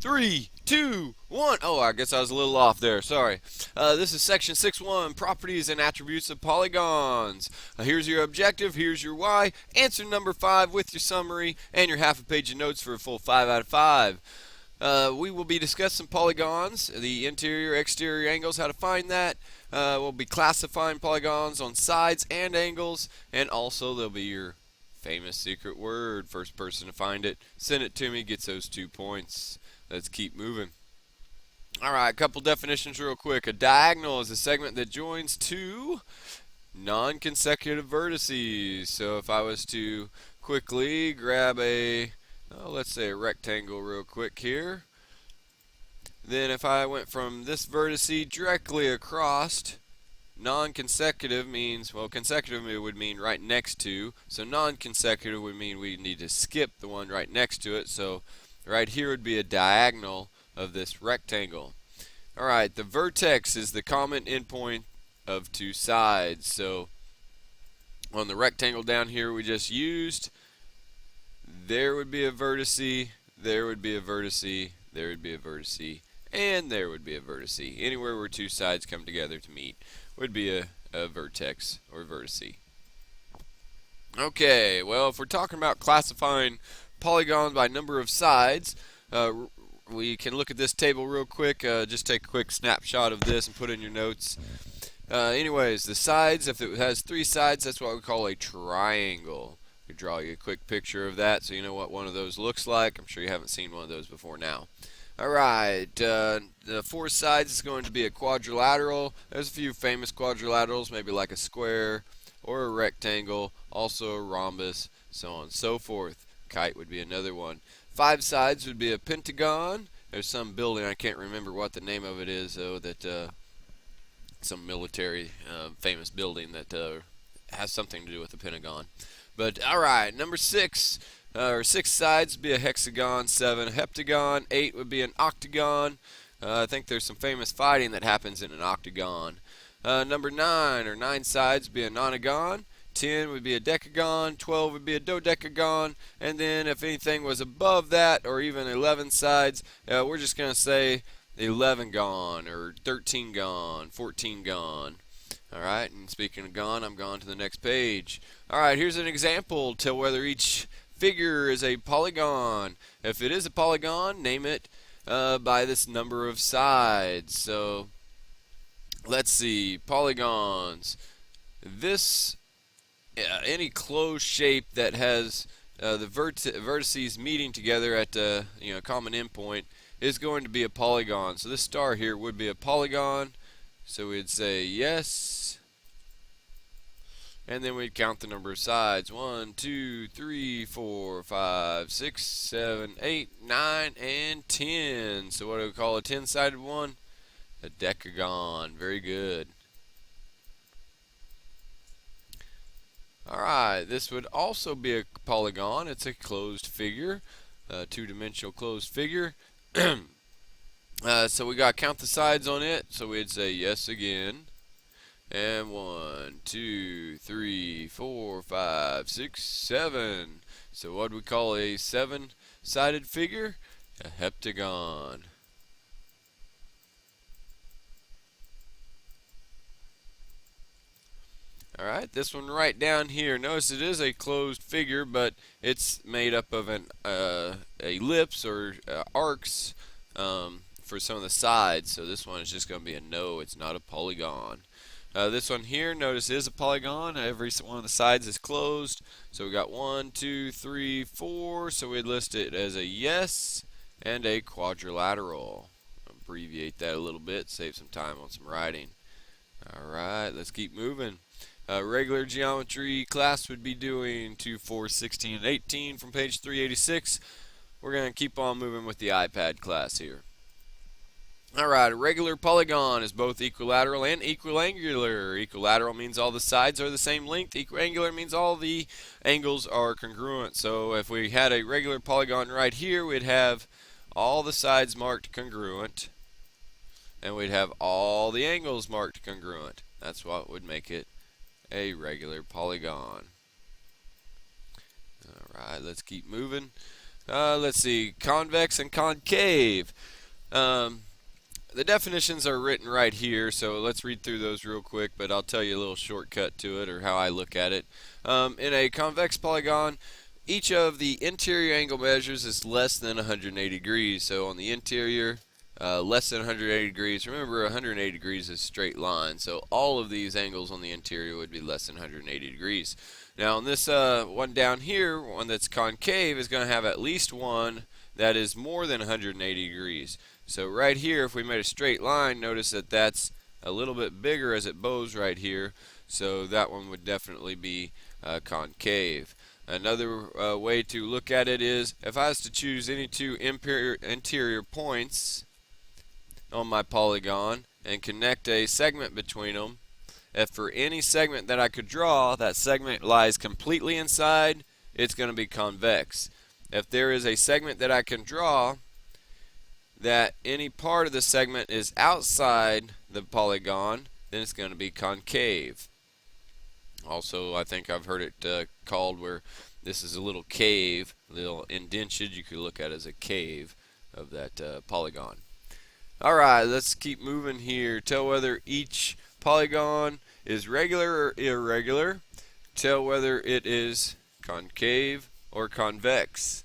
3, 2, 1. Oh, I guess I was a little off there. Sorry. This is section 6.1, properties and attributes of polygons. Here's your objective. Here's your why. Answer number 5 with your summary and your half a page of notes for a full 5 out of 5. We will be discussing polygons, the interior, exterior angles, how to find that. We'll be classifying polygons on sides and angles, and also there'll be your famous secret word. First person to find it, send it to me, gets those 2 points. Let's keep moving. Alright, a couple definitions real quick. A diagonal is a segment that joins two non-consecutive vertices. So if I was to quickly grab let's say a rectangle real quick here, then if I went from this vertice directly across, non-consecutive means, well, consecutive would mean right next to, so non-consecutive would mean we need to skip the one right next to it. So right here would be a diagonal of this rectangle. Alright, the vertex is the common endpoint of two sides. So on the rectangle down here we just used, there would be a vertice, there would be a vertice, there would be a vertice, and there would be a vertice. Anywhere where two sides come together to meet would be a vertex or vertice. Okay, well, if we're talking about classifying polygons by number of sides, we can look at this table real quick. Just take a quick snapshot of this and put in your notes. Anyways, the sides, if it has 3 sides, that's what we call a triangle. I could draw you a quick picture of that so you know what one of those looks like. I'm sure you haven't seen one of those before now. Alright, the 4 sides is going to be a quadrilateral. There's a few famous quadrilaterals, maybe like a square or a rectangle, also a rhombus, so on and so forth. Kite would be another one. 5 sides would be a pentagon. There's some building, I can't remember what the name of it is, though, that some military famous building that has something to do with the Pentagon. But alright, number 6, or 6 sides would be a hexagon, 7 a heptagon, 8 would be an octagon. I think there's some famous fighting that happens in an octagon. Number 9, or 9 sides would be a nonagon, 10 would be a decagon, 12 would be a dodecagon, and then if anything was above that, or even 11 sides, we're just going to say 11 gon, or 13 gon, 14 gon. Alright, and speaking of gon, I'm gone to the next page. Alright, here's an example. Tell whether each figure is a polygon. If it is a polygon, name it by this number of sides. So, let's see, polygons. This, any closed shape that has the vertices meeting together at a common endpoint is going to be a polygon. So this star here would be a polygon. So we'd say yes, and then we'd count the number of sides. 1, 2, 3, 4, 5, 6, 7, 8, 9, and 10. So what do we call a 10-sided one? A decagon. Very good. Alright, this would also be a polygon. It's a closed figure, a two-dimensional closed figure. So we got to count the sides on it. So we'd say yes again. And 1, 2, 3, 4, 5, 6, 7. So what do we call a 7-sided figure? A heptagon. Alright, this one right down here. Notice it is a closed figure, but it's made up of an ellipse or arcs for some of the sides. So this one is just going to be a no, it's not a polygon. This one here, notice is a polygon. Every one of the sides is closed. So we got 1, 2, 3, 4. So we'd list it as a yes and a quadrilateral. Abbreviate that a little bit, save some time on some writing. Alright, let's keep moving. Regular geometry class would be doing 2, 4, 16, and 18 from page 386. We're going to keep on moving with the iPad class here. Alright, a regular polygon is both equilateral and equiangular. Equilateral means all the sides are the same length. Equiangular means all the angles are congruent. So if we had a regular polygon right here, we'd have all the sides marked congruent, and we'd have all the angles marked congruent. That's what would make it a regular polygon. Alright, let's keep moving. Let's see, convex and concave. Um, the definitions are written right here, so let's read through those real quick, but I'll tell you a little shortcut to it, or how I look at it. In a convex polygon, each of the interior angle measures is less than 180 degrees. So on the interior, less than 180 degrees. Remember, 180 degrees is a straight line, so all of these angles on the interior would be less than 180 degrees. Now on this one down here, one that's concave, is going to have at least one that is more than 180 degrees. So right here, if we made a straight line, notice that that's a little bit bigger as it bows right here, so that one would definitely be concave. Another way to look at it is, if I was to choose any two interior points on my polygon and connect a segment between them, if for any segment that I could draw, that segment lies completely inside, it's going to be convex. If there is a segment that I can draw that any part of the segment is outside the polygon, then it's going to be concave. Also, I think I've heard it called where this is a little cave, a little indented, you could look at it as a cave of that polygon. Alright, let's keep moving here. Tell whether each polygon is regular or irregular. Tell whether it is concave or convex.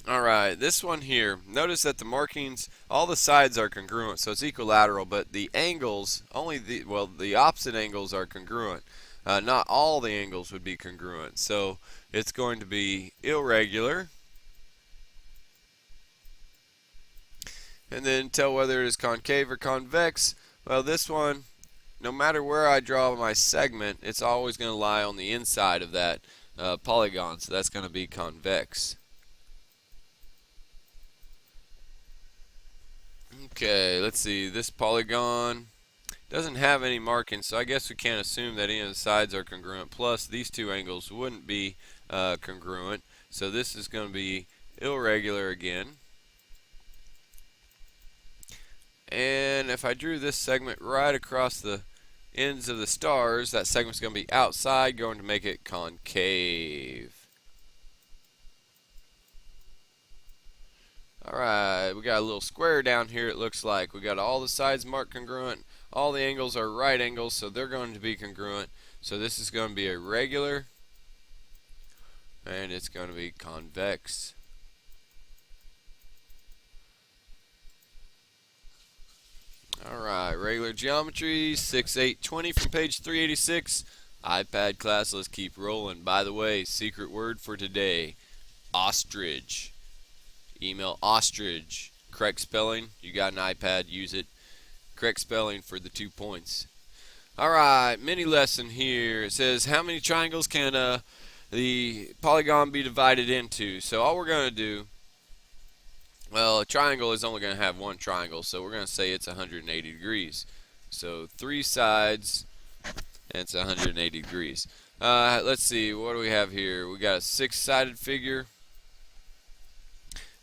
Alright, this one here, notice that the markings, all the sides are congruent, so it's equilateral, but the angles, the opposite angles are congruent. Not all the angles would be congruent, so it's going to be irregular. And then tell whether it is concave or convex. Well, this one, no matter where I draw my segment, it's always going to lie on the inside of that polygon, so that's going to be convex. Okay, let's see, this polygon doesn't have any markings, so I guess we can't assume that any of the sides are congruent. Plus, these two angles wouldn't be congruent, so this is going to be irregular again. And if I drew this segment right across the ends of the stars, that segment's going to be outside, going to make it concave. Alright, we got a little square down here, it looks like. We got all the sides marked congruent. All the angles are right angles, so they're going to be congruent. So this is going to be a regular, and it's going to be convex. Alright, regular geometry, 6-8-20 from page 386. iPad class, let's keep rolling. By the way, secret word for today, ostrich. Email ostrich. Correct spelling. You got an iPad, use it. Correct spelling for the 2 points. Alright, mini lesson here. It says, how many triangles can the polygon be divided into? So all we're going to do, well, a triangle is only going to have one triangle, so we're going to say it's 180 degrees. So 3 sides, and it's 180 degrees. Let's see, what do we have here? We got a 6-sided figure.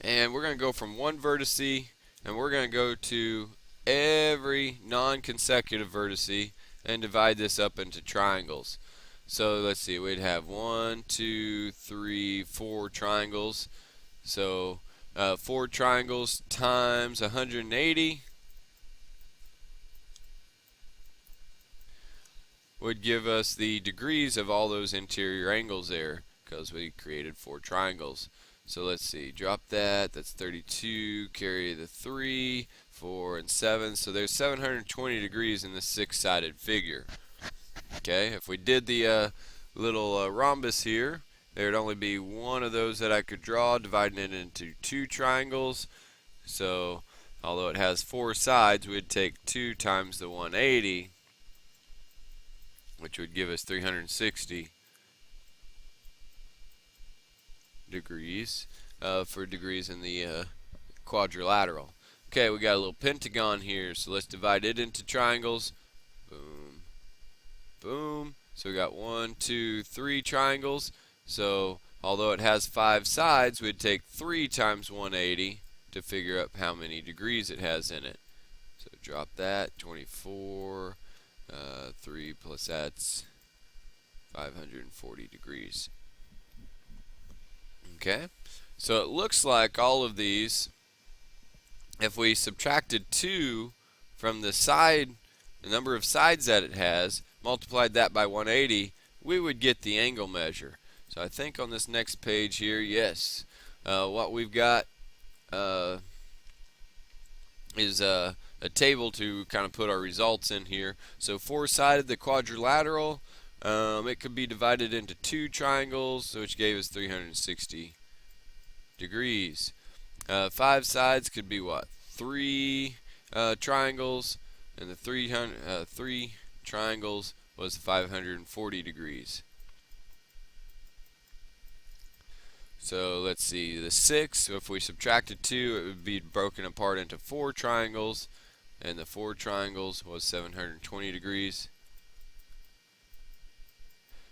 And we're going to go from one vertice, and we're going to go to every non-consecutive vertice and divide this up into triangles. So let's see, we'd have 1, 2, 3, 4 triangles. So 4 triangles times 180 would give us the degrees of all those interior angles there, because we created 4 triangles. So let's see, drop that, that's 32, carry the 3, 4, and 7, so there's 720 degrees in this 6-sided figure. Okay, if we did the little rhombus here, there'd only be one of those that I could draw, dividing it into 2 triangles. So, although it has 4 sides, we'd take 2 times the 180, which would give us 360 degrees for degrees in the quadrilateral. Okay, we got a little pentagon here, so let's divide it into triangles. Boom, boom. So we got 1, 2, 3 triangles. So although it has 5 sides, we'd take 3 times 180 to figure out how many degrees it has in it. So drop that, 24, 3 plus that's 540 degrees. Okay, so it looks like all of these, if we subtracted 2 from the side, the number of sides that it has, multiplied that by 180, we would get the angle measure. So I think on this next page here, yes, what we've got is a table to kind of put our results in here. So four-sided, the quadrilateral, it could be divided into 2 triangles, which gave us 360 degrees. 5 sides could be what? 3 triangles, and the 3 triangles was 540 degrees. So let's see, the 6, if we subtracted 2, it would be broken apart into 4 triangles, and the 4 triangles was 720 degrees.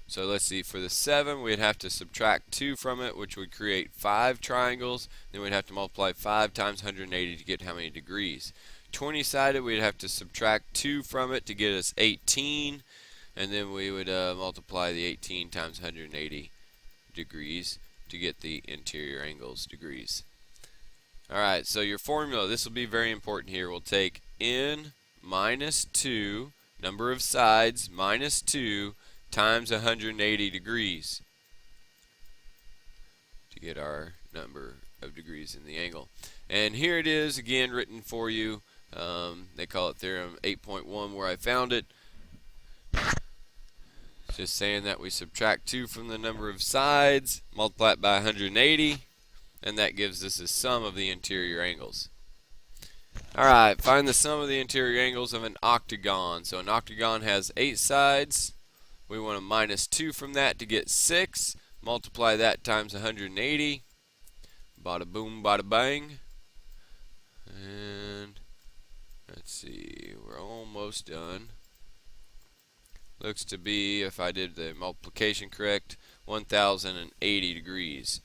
So let's see, for the 7, we'd have to subtract 2 from it, which would create 5 triangles. Then we'd have to multiply 5 times 180 to get how many degrees. 20-sided, we'd have to subtract 2 from it to get us 18, and then we would multiply the 18 times 180 degrees to get the interior angles degrees. Alright, so your formula, this will be very important here. We'll take n minus 2, number of sides, minus 2, times 180 degrees to get our number of degrees in the angle. And here it is again written for you. They call it theorem 8.1 where I found it. It's just saying that we subtract 2 from the number of sides, multiply it by 180, and that gives us the sum of the interior angles. Alright, find the sum of the interior angles of an octagon. So an octagon has 8 sides. We want to minus 2 from that to get 6. Multiply that times 180. Bada boom, bada bang. And let's see, we're almost done. Looks to be, if I did the multiplication correct, 1080 degrees.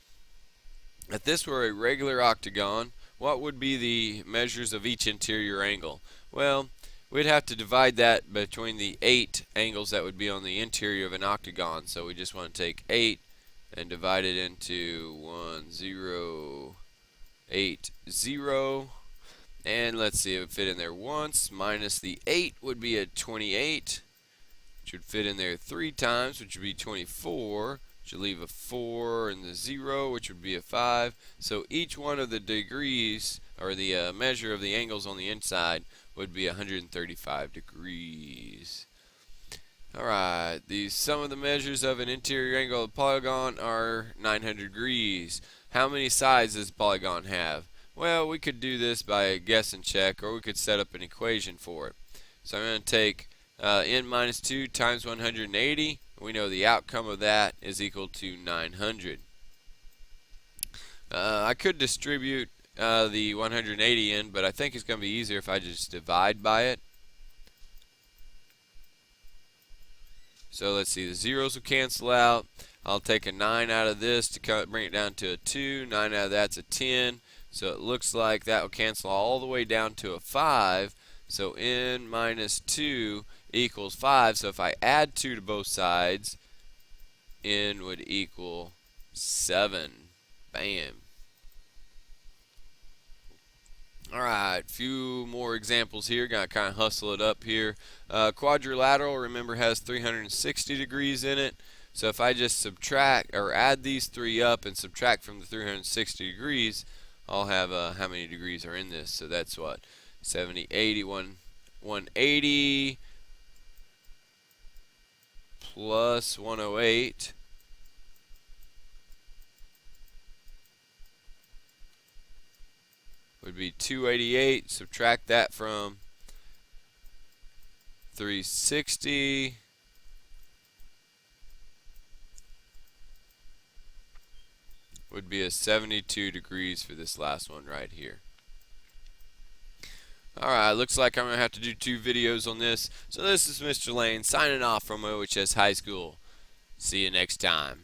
If this were a regular octagon, what would be the measures of each interior angle? Well, we'd have to divide that between the 8 angles that would be on the interior of an octagon. So we just want to take 8 and divide it into 1080. And let's see, it would fit in there once. Minus the 8 would be a 28, which would fit in there 3 times, which would be 24. Which would leave a 4 and the 0, which would be a 5. So each one of the degrees, or the measure of the angles on the inside, would be 135 degrees. Alright, the sum of the measures of an interior angle of a polygon are 900 degrees. How many sides does a polygon have? Well, we could do this by a guess and check, or we could set up an equation for it. So I'm going to take n minus 2 times 180. We know the outcome of that is equal to 900. I could distribute the 180 in, but I think it's going to be easier if I just divide by it. So let's see, the zeros will cancel out. I'll take a 9 out of this to bring it down to a 2. 9 out of that's a 10. So it looks like that will cancel all the way down to a 5. So n minus 2 equals 5. So if I add 2 to both sides, n would equal 7. Bam. Alright, few more examples here. Gotta kind of hustle it up here. Quadrilateral, remember, has 360 degrees in it. So if I just subtract or add these 3 up and subtract from the 360 degrees, I'll have how many degrees are in this. So that's what? 70, 80, 180 plus 108 would be 288. Subtract that from 360. Would be a 72 degrees for this last one right here. Alright, looks like I'm going to have to do 2 videos on this. So this is Mr. Lane signing off from OHS High School. See you next time.